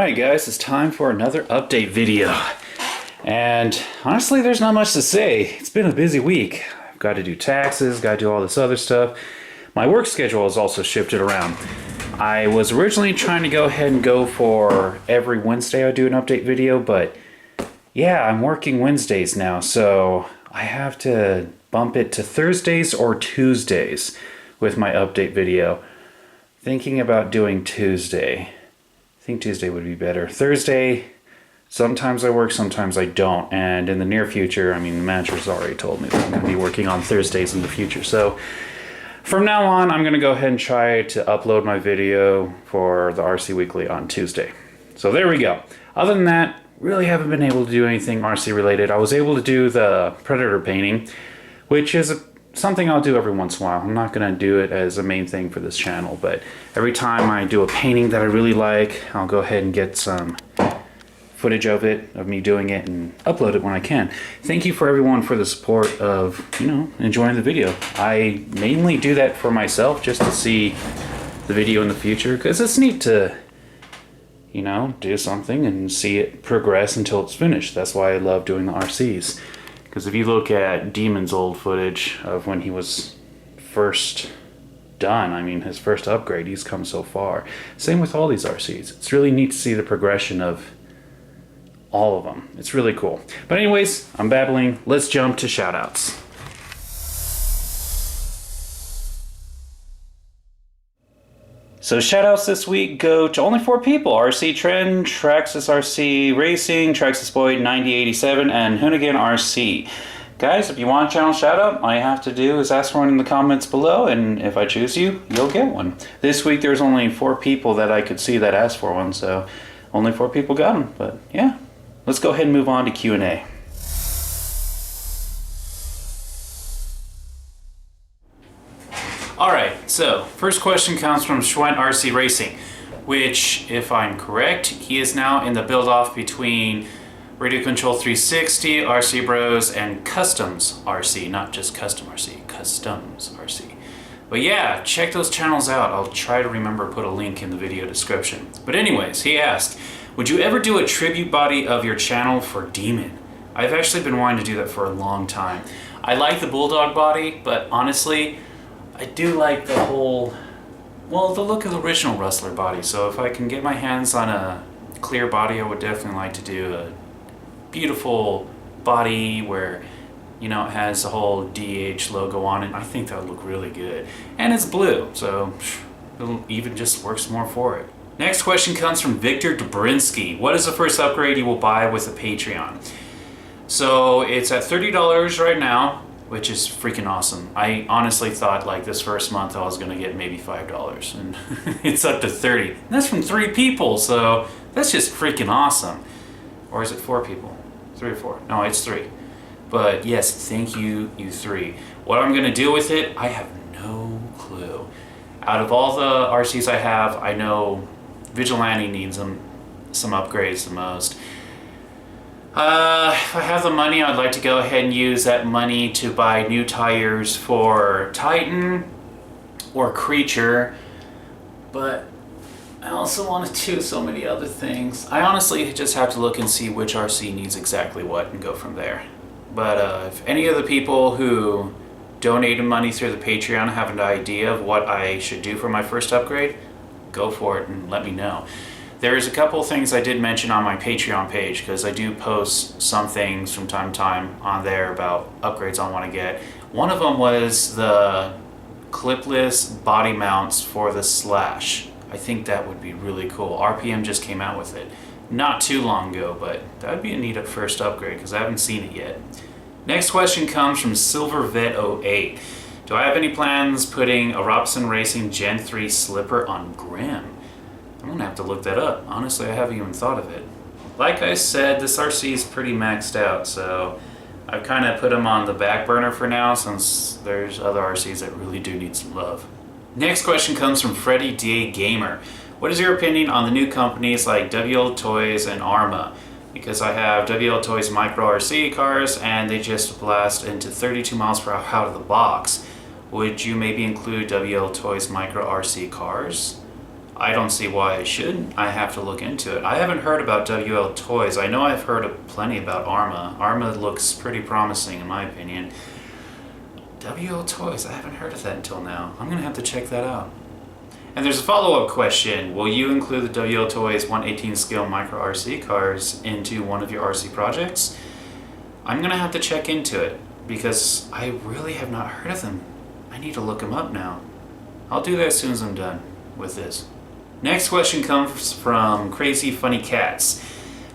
Alright guys, it's time for another update video. And honestly, there's not much to say. It's been a busy week. I've got to do taxes, got to do all this other stuff. My work schedule has also shifted around. I was originally trying to go ahead and go for every Wednesday I do an update video, but yeah, I'm working Wednesdays now, so I have to bump it to Thursdays or Tuesdays with my update video. Thinking about doing Tuesday. I think Tuesday would be better. Thursday, sometimes I work, sometimes I don't. And in the near future, I mean, the manager's already told me that I'm going to be working on Thursdays in the future. So from now on, I'm going to go ahead and try to upload my video for the RC Weekly on Tuesday. So there we go. Other than that, really haven't been able to do anything RC related. I was able to do the Predator painting, which is something I'll do every once in a while. I'm not going to do it as a main thing for this channel, but every time I do a painting that I really like, I'll go ahead and get some footage of it, of me doing it, and upload it when I can. Thank you for everyone for the support of, enjoying the video. I mainly do that for myself, just to see the video in the future, because it's neat to, do something and see it progress until it's finished. That's why I love doing the RCs. Because if you look at Demon's old footage of when he was first done, I mean, his first upgrade, he's come so far. Same with all these RCs. It's really neat to see the progression of all of them. It's really cool. But anyways, I'm babbling. Let's jump to shoutouts. So shoutouts this week go to only 4 people: RC Trend, TraxxasRC Racing, Traxxas Boyd 9087, and Hoonigan RC. Guys, if you want a channel shoutout, all you have to do is ask for one in the comments below, and if I choose you, you'll get one. This week there's only 4 people that I could see that asked for one, so only 4 people got them. But yeah, let's go ahead and move on to Q&A. Alright, so first question comes from Schwent RC Racing, which, if I'm correct, he is now in the build-off between Radio Control 360, RC Bros, and Customs RC, not just Custom RC, Customs RC. But yeah, check those channels out. I'll try to remember to put a link in the video description. But anyways, he asked, would you ever do a tribute body of your channel for Demon? I've actually been wanting to do that for a long time. I like the Bulldog body, but honestly, I do like the whole, the look of the original Rustler body. So if I can get my hands on a clear body, I would definitely like to do a beautiful body where, it has the whole DH logo on it. I think that would look really good. And it's blue, so it even just works more for it. Next question comes from Victor Dobrinsky. What is the first upgrade you will buy with a Patreon? So it's at $30 right now, which is freaking awesome. I honestly thought this first month I was gonna get maybe $5, and it's up to 30. And that's from 3 people, so that's just freaking awesome. Or is it 4 people? 3 or 4? No, it's 3. But yes, thank you, you 3. What I'm gonna do with it, I have no clue. Out of all the RCs I have, I know Vigilante needs some upgrades the most. If I have the money, I'd like to go ahead and use that money to buy new tires for Titan or Creature, but I also want to do so many other things. I honestly just have to look and see which RC needs exactly what and go from there. But if any of the people who donated money through the Patreon have an idea of what I should do for my first upgrade, go for it and let me know. There's a couple of things I did mention on my Patreon page, because I do post some things from time to time on there about upgrades I want to get. One of them was the clipless body mounts for the Slash. I think that would be really cool. RPM just came out with it not too long ago, but that would be a neat first upgrade because I haven't seen it yet. Next question comes from SilverVet08. Do I have any plans putting a Robson Racing Gen 3 slipper on Grim? I'm gonna have to look that up. Honestly, I haven't even thought of it. Like I said, this RC is pretty maxed out, so I've kind of put them on the back burner for now, since there's other RCs that really do need some love. Next question comes from Freddy D. Gamer. What is your opinion on the new companies like WL Toys and Arma? Because I have WL Toys Micro RC cars, and they just blast into 32 miles per hour out of the box. Would you maybe include WL Toys Micro RC cars? I don't see why I shouldn't. I have to look into it. I haven't heard about WL Toys. I know I've heard plenty about Arma. Arma looks pretty promising in my opinion. WL Toys, I haven't heard of that until now. I'm gonna have to check that out. And there's a follow-up question. Will you include the WL Toys 1/18 scale micro RC cars into one of your RC projects? I'm gonna have to check into it because I really have not heard of them. I need to look them up now. I'll do that as soon as I'm done with this. Next question comes from Crazy Funny Cats.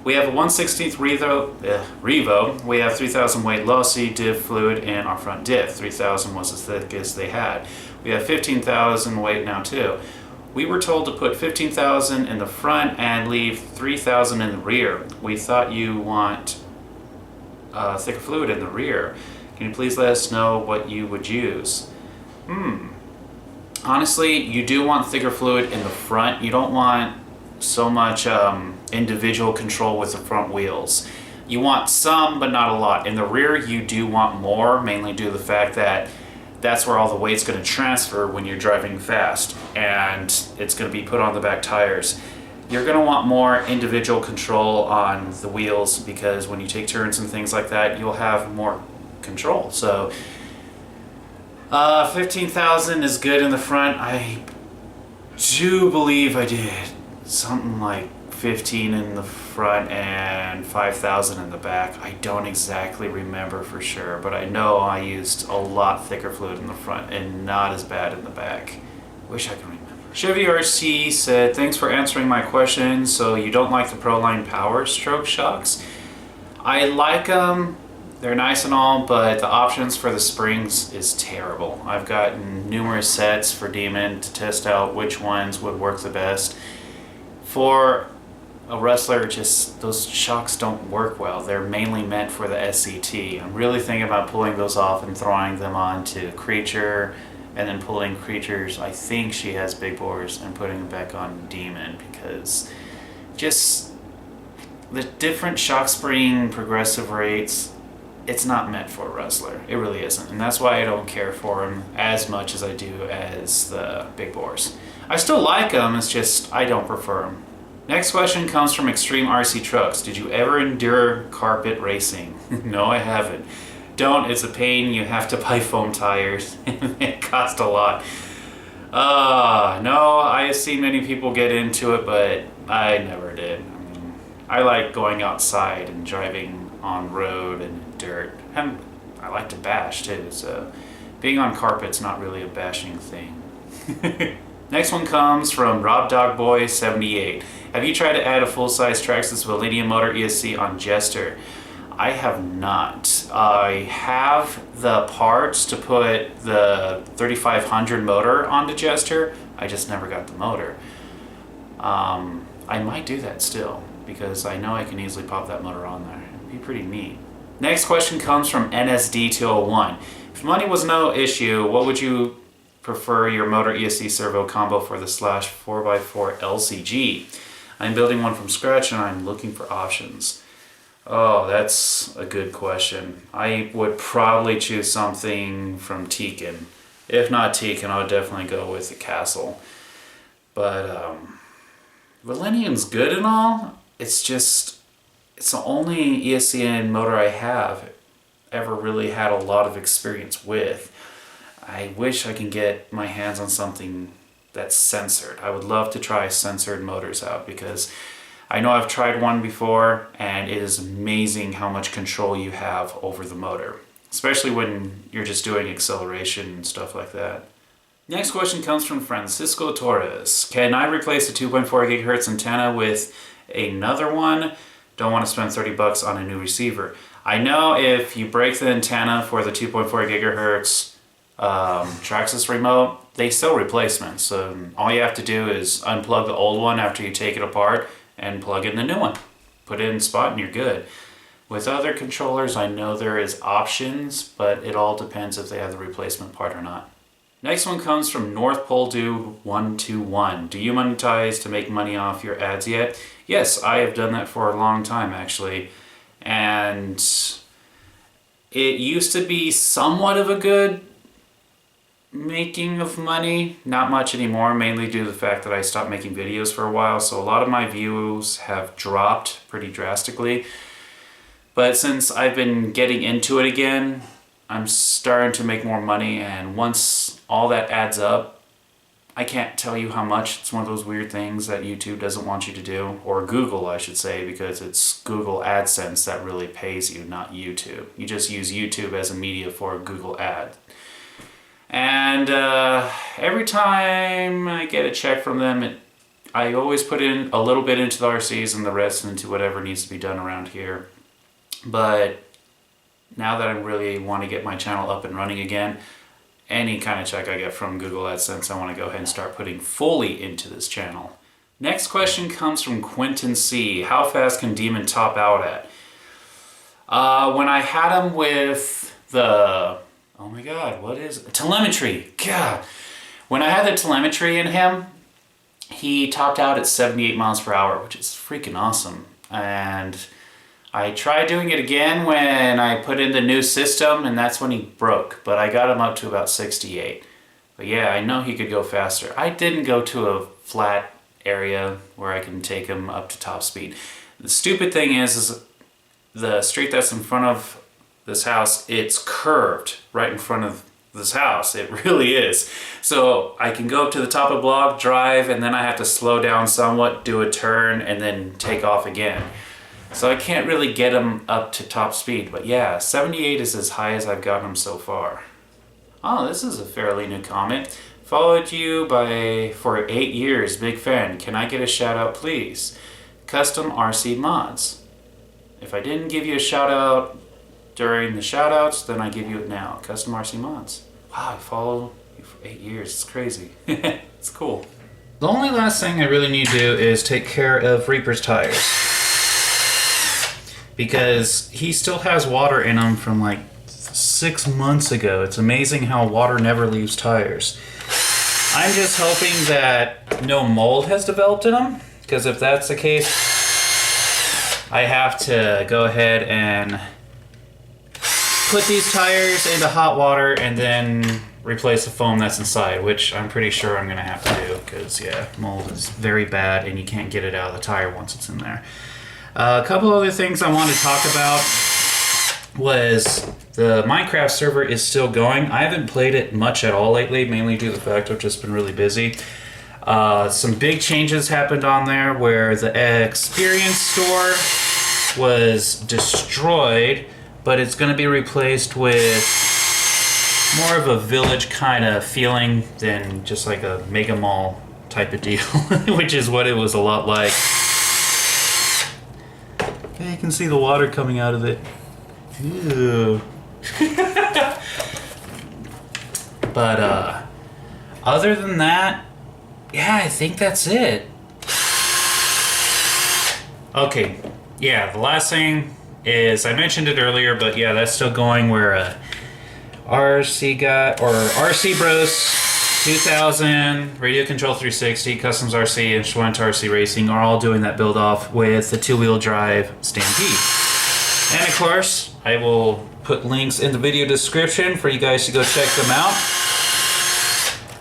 We have a 1/16 Revo. We have 3,000 weight lossy diff fluid in our front diff. 3,000 was the thickest they had. We have 15,000 weight now too. We were told to put 15,000 in the front and leave 3,000 in the rear. We thought you want thicker fluid in the rear. Can you please let us know what you would use? Honestly, you do want thicker fluid in the front. You don't want so much individual control with the front wheels. You want some, but not a lot. In the rear, you do want more, mainly due to the fact that that's where all the weight's going to transfer when you're driving fast, and it's going to be put on the back tires. You're going to want more individual control on the wheels because when you take turns and things like that, you'll have more control. So 15,000 is good in the front. I do believe I did something like 15 in the front and 5,000 in the back. I don't exactly remember for sure, but I know I used a lot thicker fluid in the front and not as bad in the back. Wish I could remember. Chevy RC said, thanks for answering my question. So you don't like the Proline Power Stroke shocks? I like them. They're nice and all, but the options for the springs is terrible. I've gotten numerous sets for Demon to test out which ones would work the best. For a wrestler, just those shocks don't work well. They're mainly meant for the SCT. I'm really thinking about pulling those off and throwing them onto Creature, and then pulling Creature's, I think she has big bores, and putting them back on Demon, because just the different shock spring progressive rates, it's not meant for a wrestler. It really isn't. And that's why I don't care for them as much as I do as the big bores. I still like them, it's just I don't prefer them. Next question comes from Extreme RC Trucks. Did you ever endure carpet racing? No, I haven't. Don't, it's a pain. You have to buy foam tires. It costs a lot. No, I've seen many people get into it, but I never did. I like going outside and driving on road and dirt. And I like to bash too, so being on carpet's not really a bashing thing. Next one comes from Rob Dogboy 78. Have you tried to add a full-size Traxxas Millennium motor ESC on Jester? I have not. I have the parts to put the 3500 motor onto Jester. I just never got the motor. I might do that still because I know I can easily pop that motor on there. It'd be pretty neat. Next question comes from NSD201. If money was no issue, what would you prefer your motor ESC servo combo for the slash 4x4 LCG? I'm building one from scratch and I'm looking for options. Oh, that's a good question. I would probably choose something from Tekin. If not Tekin, I would definitely go with the Castle. But Millennium's good and all. It's just, it's the only ESCN motor I have ever really had a lot of experience with. I wish I can get my hands on something that's censored. I would love to try censored motors out because I know I've tried one before and it is amazing how much control you have over the motor, especially when you're just doing acceleration and stuff like that. Next question comes from Francisco Torres. Can I replace a 2.4 gigahertz antenna with another one? Don't want to spend 30 bucks on a new receiver. I know if you break the antenna for the 2.4 gigahertz Traxxas remote, they sell replacements. So all you have to do is unplug the old one after you take it apart and plug in the new one. Put it in spot and you're good. With other controllers, I know there is options, but it all depends if they have the replacement part or not. Next one comes from North Pole Dude 121. Do you monetize to make money off your ads yet? Yes, I have done that for a long time actually. And it used to be somewhat of a good making of money. Not much anymore, mainly due to the fact that I stopped making videos for a while, so a lot of my views have dropped pretty drastically. But since I've been getting into it again, I'm starting to make more money, and once all that adds up, I can't tell you how much. It's one of those weird things that YouTube doesn't want you to do, or Google I should say, because it's Google AdSense that really pays you, not YouTube. You just use YouTube as a media for a Google ad. And every time I get a check from them, I always put in a little bit into the RCs and the rest into whatever needs to be done around here. But now that I really want to get my channel up and running again, any kind of check I get from Google AdSense, I want to go ahead and start putting fully into this channel. Next question comes from Quentin C. How fast can Demon top out at? When I had him with the... oh my god, what is it? Telemetry. God. When I had the telemetry in him, he topped out at 78 miles per hour, which is freaking awesome. And I tried doing it again when I put in the new system, and that's when he broke. But I got him up to about 68. But yeah, I know he could go faster. I didn't go to a flat area where I can take him up to top speed. The stupid thing is the street that's in front of this house, it's curved right in front of this house. It really is. So I can go up to the top of the block, drive, and then I have to slow down somewhat, do a turn, and then take off again. So I can't really get him up to top speed. But yeah, 78 is as high as I've gotten him so far. Oh, this is a fairly new comment. Followed you for 8 years. Big fan. Can I get a shout out, please? CustomRCMods. If I didn't give you a shout out during the shout outs, then I give you it now. CustomRCMods. Wow, I followed you for 8 years. It's crazy. It's cool. The only last thing I really need to do is take care of Reaper's tires, because he still has water in them from like 6 months ago. It's amazing how water never leaves tires. I'm just hoping that no mold has developed in them, because if that's the case, I have to go ahead and put these tires into hot water and then replace the foam that's inside, which I'm pretty sure I'm gonna have to do, because yeah, mold is very bad and you can't get it out of the tire once it's in there. A couple other things I wanted to talk about was the Minecraft server is still going. I haven't played it much at all lately, mainly due to the fact I've just been really busy. Some big changes happened on there where the experience store was destroyed, but it's going to be replaced with more of a village kind of feeling than just like a mega mall type of deal, which is what it was a lot like. You can see the water coming out of it. Ew. But other than that, yeah, I think that's it. Okay, yeah, the last thing is, I mentioned it earlier, but yeah, that's still going, where RC Bros 2000, Radio Control 360, CustomRCMods, and RC Racing are all doing that build off with the 2-wheel drive Stampede. And of course, I will put links in the video description for you guys to go check them out.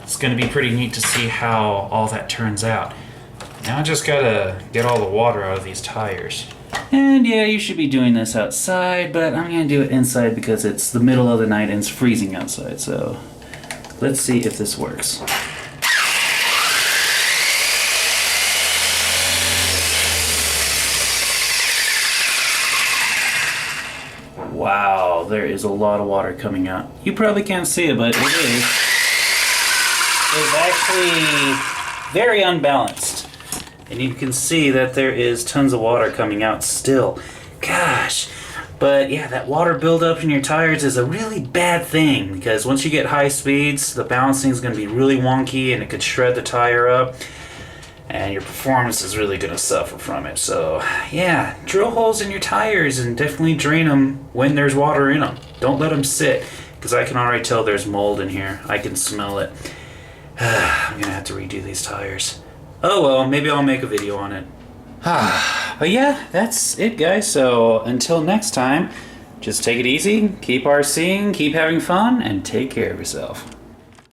It's going to be pretty neat to see how all that turns out. Now I just gotta get all the water out of these tires. And yeah, you should be doing this outside, but I'm gonna do it inside because it's the middle of the night and it's freezing outside, so let's see if this works. Wow, there is a lot of water coming out. You probably can't see it, but it is. It's actually very unbalanced. And you can see that there is tons of water coming out still. Gosh. But yeah, that water buildup in your tires is a really bad thing, because once you get high speeds, the balancing is going to be really wonky and it could shred the tire up. And your performance is really going to suffer from it. So yeah, drill holes in your tires and definitely drain them when there's water in them. Don't let them sit, because I can already tell there's mold in here. I can smell it. I'm going to have to redo these tires. Oh well, maybe I'll make a video on it. But yeah, that's it guys. So until next time, just take it easy, keep RCing, keep having fun, and take care of yourself.